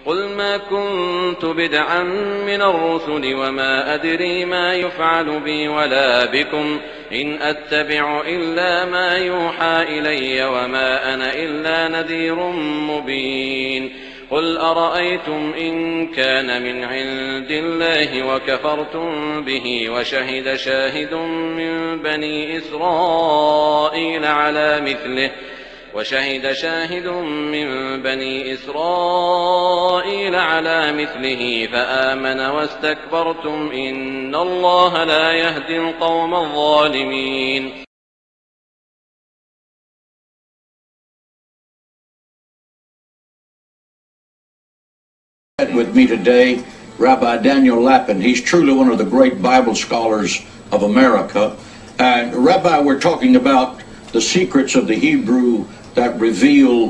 قل ما كنت بدعا من الرسل وما أدري ما يفعل بي ولا بكم إن أتبع إلا ما يوحى إلي وما أنا إلا نذير مبين قل أرأيتم إن كان من عند الله وكفرتم به وشهد شاهد من بني إسرائيل على مثله فآمن واستكبرتم إن الله لا يهدي القوم الظالمين. With me today, Rabbi Daniel Lapin. He's truly one of the great Bible scholars of America. And Rabbi, we're talking about the secrets of the Hebrew that reveal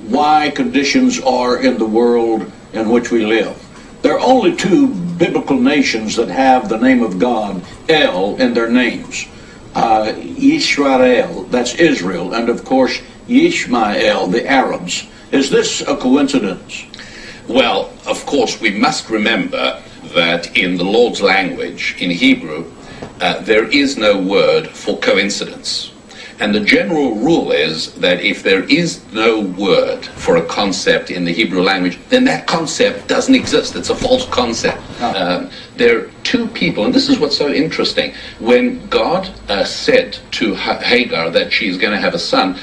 why conditions are in the world in which we live. There are only two biblical nations that have the name of God, El, in their names. Israel, that's Israel, and of course Yishmael, the Arabs. Is this a coincidence? Well, of course, we must remember that in the Lord's language, in Hebrew, there is no word for coincidence. And the general rule is that if there is no word for a concept in the Hebrew language, then that concept doesn't exist. It's a false concept. There are two people, and this is what's so interesting. When God said to Hagar that she's going to have a son,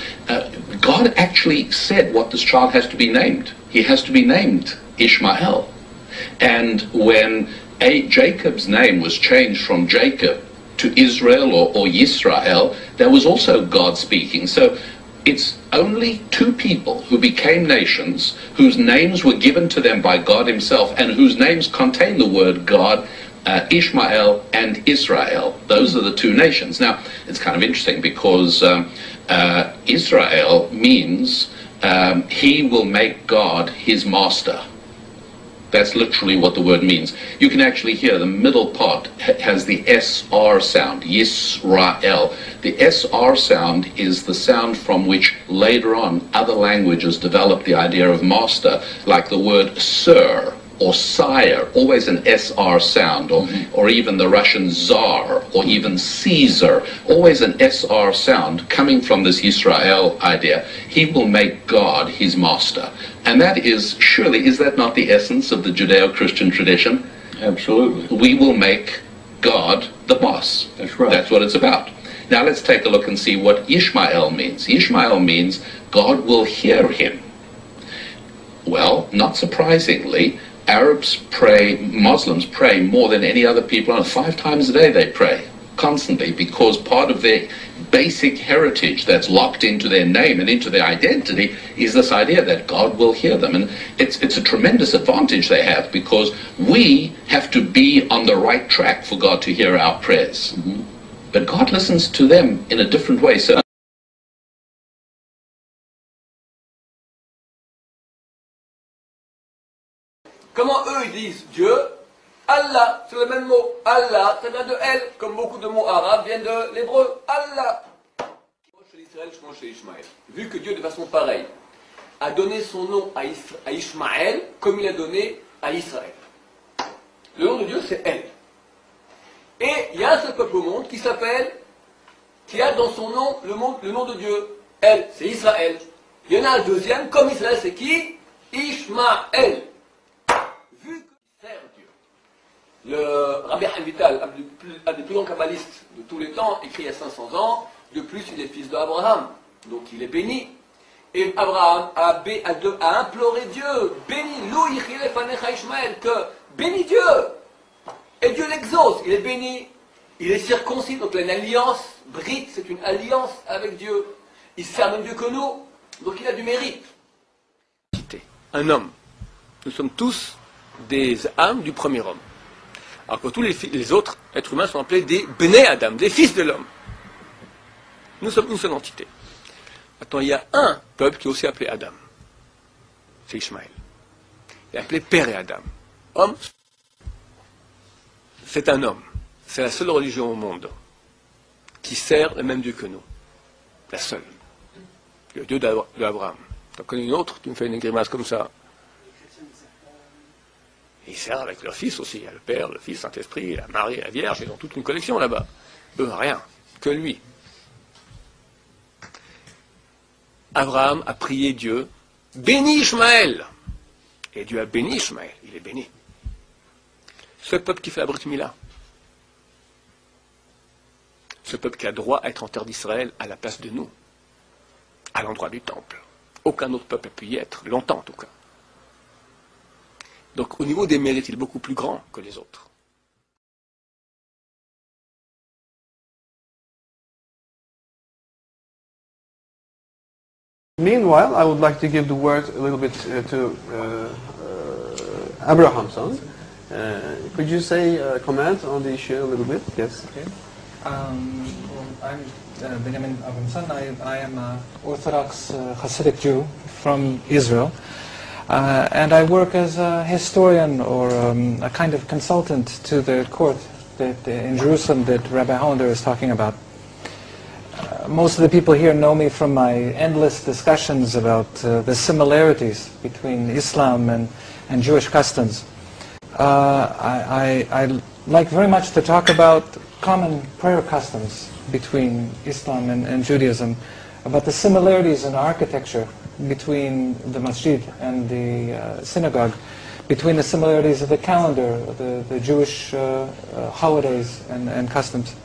God actually said what this child has to be named. He has to be named Ishmael. And when Jacob's name was changed from Jacob to Israel or Yisrael, there was also God speaking. So it's only two people who became nations, whose names were given to them by God himself, and whose names contain the word God, Ishmael and Israel. Those are the two nations. Now, it's kind of interesting because Israel means he will make God his master. That's literally what the word means. You can actually hear the middle part has the SR sound, Yisrael. The SR sound is the sound from which later on other languages develop the idea of master, like the word sir or sire, always an SR sound, or even the Russian Tsar, or even Caesar, always an SR sound coming from this Yisrael idea. He will make God his master. And that is, surely, is that not the essence of the Judeo-Christian tradition? Absolutely. We will make God the boss. That's right. That's what it's about. Now let's take a look and see what Ishmael means. Ishmael means God will hear him. Well, not surprisingly, Arabs pray, Muslims pray more than any other people on earth. 5 times a day they pray, constantly, because part of their basic heritage that's locked into their name and into their identity is this idea that God will hear them. And it's a tremendous advantage they have, because we have to be on the right track for God to hear our prayers. But God listens to them in a different way. So comment eux ils disent Dieu? Allah, c'est le même mot. Allah, ça vient de El, comme beaucoup de mots arabes viennent de l'hébreu. Allah. Chez Israël, chez Ishmaël. Vu que Dieu, de façon pareille, a donné son nom à Ishmaël, comme il a donné à Israël. Le nom de Dieu, c'est El. Et il y a un seul peuple au monde qui s'appelle, qui a dans son nom le nom de Dieu. El, c'est Israël. Il y en a un deuxième, comme Israël, c'est qui? Ishmaël. Vu que sert Dieu. Le Rabbi Vital, un des plus grands kabbalistes de tous les temps, écrit il y a 500 ans. De plus, il est fils d'Abraham, donc il est béni. Et Abraham a imploré Dieu, bénis Lou Yichilefanecha Ishmaël, que bénis Dieu. Et Dieu l'exauce, il est béni, il est circoncis, donc il a une alliance, Brit, c'est une alliance avec Dieu. Il sert même Dieu que nous, donc il a du mérite. Un homme, nous sommes tous des âmes du premier homme. Alors que tous les autres êtres humains sont appelés des Bnei Adam, des fils de l'homme. Nous sommes une seule entité. Maintenant, il y a un peuple qui est aussi appelé Adam. C'est Ishmaël. Il est appelé Père et Adam. Homme, c'est un homme. C'est la seule religion au monde qui sert le même Dieu que nous. La seule. Le Dieu d'Abraham. Tu en connais une autre? Tu me fais une grimace comme ça. Ils servent avec leur fils aussi. Il y a le Père, le Fils, Saint-Esprit, la Marie, la Vierge. Ils ont toute une collection là-bas. Eux, rien. Que lui. Abraham a prié Dieu, bénis Ishmaël. Et Dieu a béni Ishmaël. Il est béni. Ce peuple qui fait la Brit Mila. Ce peuple qui a droit à être en terre d'Israël à la place de nous. À l'endroit du temple. Aucun autre peuple a pu y être. Longtemps en tout cas. Donc au niveau des mérites, il est beaucoup plus grand que les autres. Meanwhile, I would like to give the word a little bit to Abrahamson. Could you say comment on the issue a little bit? Yes. Okay. Well, I'm Benjamin Abrahamson. I am an Orthodox Hasidic Jew from Israel. And I work as a historian or a kind of consultant to the court that, in Jerusalem that Rabbi Hollander is talking about. Most of the people here know me from my endless discussions about the similarities between Islam and Jewish customs. I like very much to talk about common prayer customs between Islam and Judaism, about the similarities in architecture between the masjid and the synagogue, between the similarities of the calendar, the Jewish holidays and customs.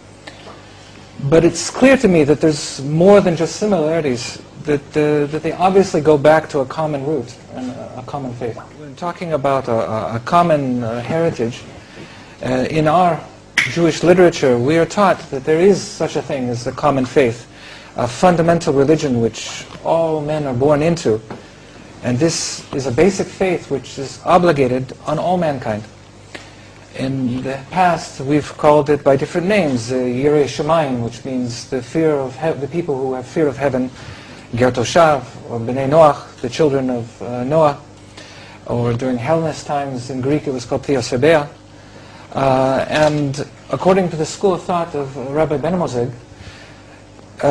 But it's clear to me that there's more than just similarities, that they obviously go back to a common root and a common faith. When talking about a common heritage, in our Jewish literature we are taught that there is such a thing as a common faith, a fundamental religion which all men are born into. And this is a basic faith which is obligated on all mankind. In the past, we've called it by different names, Yirei Shamayim, which means the fear of the people who have fear of heaven, Ger Toshav, or Bnei Noach, the children of Noah, or during Hellenist times in Greek it was called Theosebea. And according to the school of thought of Rabbi Ben Mosig,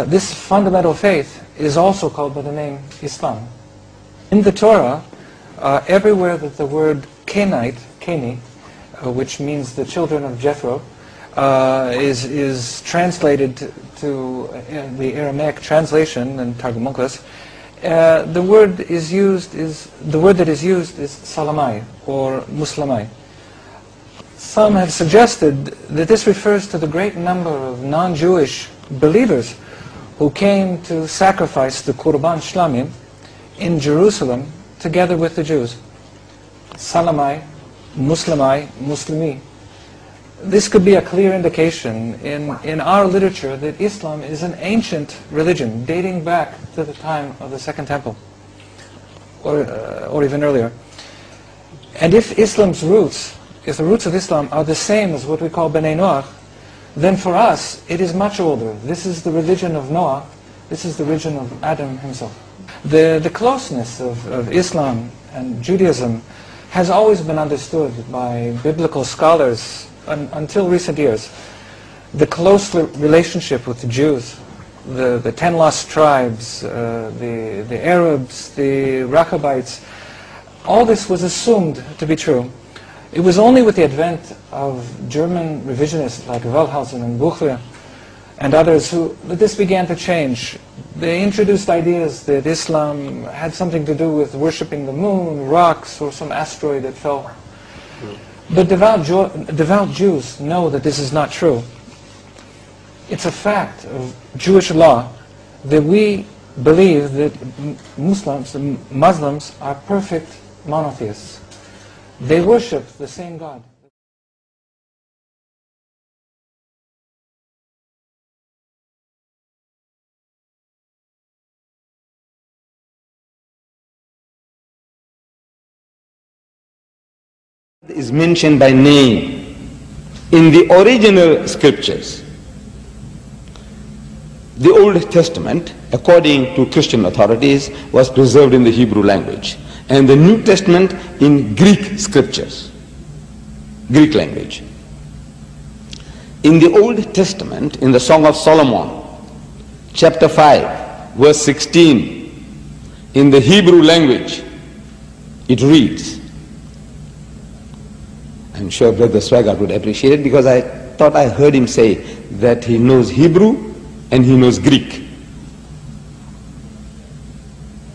this fundamental faith is also called by the name Islam. In the Torah, everywhere that the word Kenite, Keni, which means the children of Jethro, is translated to the Aramaic translation and Targum Onkelos, the word that is used is Salamai or Muslamai. Some have suggested that this refers to the great number of non-Jewish believers who came to sacrifice the Qurban Shlamim in Jerusalem together with the Jews. Salamai, Muslimai, Muslimi. This could be a clear indication in our literature that Islam is an ancient religion dating back to the time of the Second Temple, or even earlier. And if Islam's roots, if the roots of Islam are the same as what we call Bnei Noach, then for us it is much older. This is the religion of Noah. This is the religion of Adam himself. The closeness of Islam and Judaism has always been understood by biblical scholars until recent years. The close relationship with the Jews, the 10 lost tribes, the Arabs, the Rechabites, all this was assumed to be true. It was only with the advent of German revisionists like Wellhausen and Buchler and others that this began to change. They introduced ideas that Islam had something to do with worshipping the moon, rocks, or some asteroid that fell. But devout Jews know that this is not true. It's a fact of Jewish law that we believe that Muslims are perfect monotheists. They worship the same God. Is mentioned by name in the original scriptures. The Old Testament, according to Christian authorities, was preserved in the Hebrew language, and the New Testament in Greek scriptures, Greek language. In the Old Testament, in the Song of Solomon, chapter 5, verse 16, in the Hebrew language, it reads, I'm sure Brother Swaggart would appreciate it, because I thought I heard him say that he knows Hebrew and he knows Greek.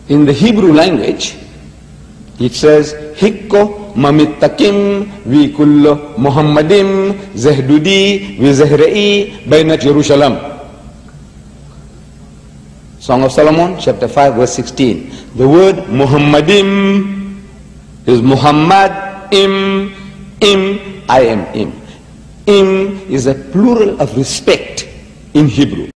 In the Hebrew language, it says, Hikko mamittakim vi kullo Muhammadim zahdudi vi zahra'i bainat Jerusalem. Song of Solomon, chapter 5, verse 16. The word Muhammadim is Muhammad, im, I am im. Im is a plural of respect in Hebrew.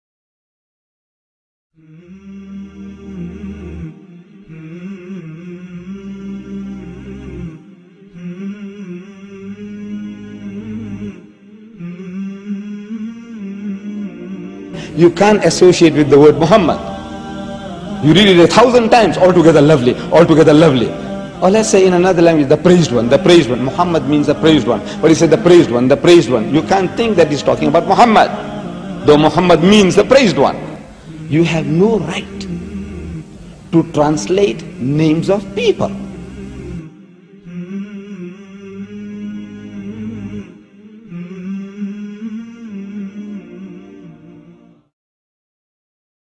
You can't associate with the word Muhammad. You read it 1,000 times, altogether lovely, altogether lovely. Or let's say in another language, the praised one, the praised one. Muhammad means the praised one. But he said the praised one, the praised one. You can't think that he's talking about Muhammad, though Muhammad means the praised one. You have no right to translate names of people.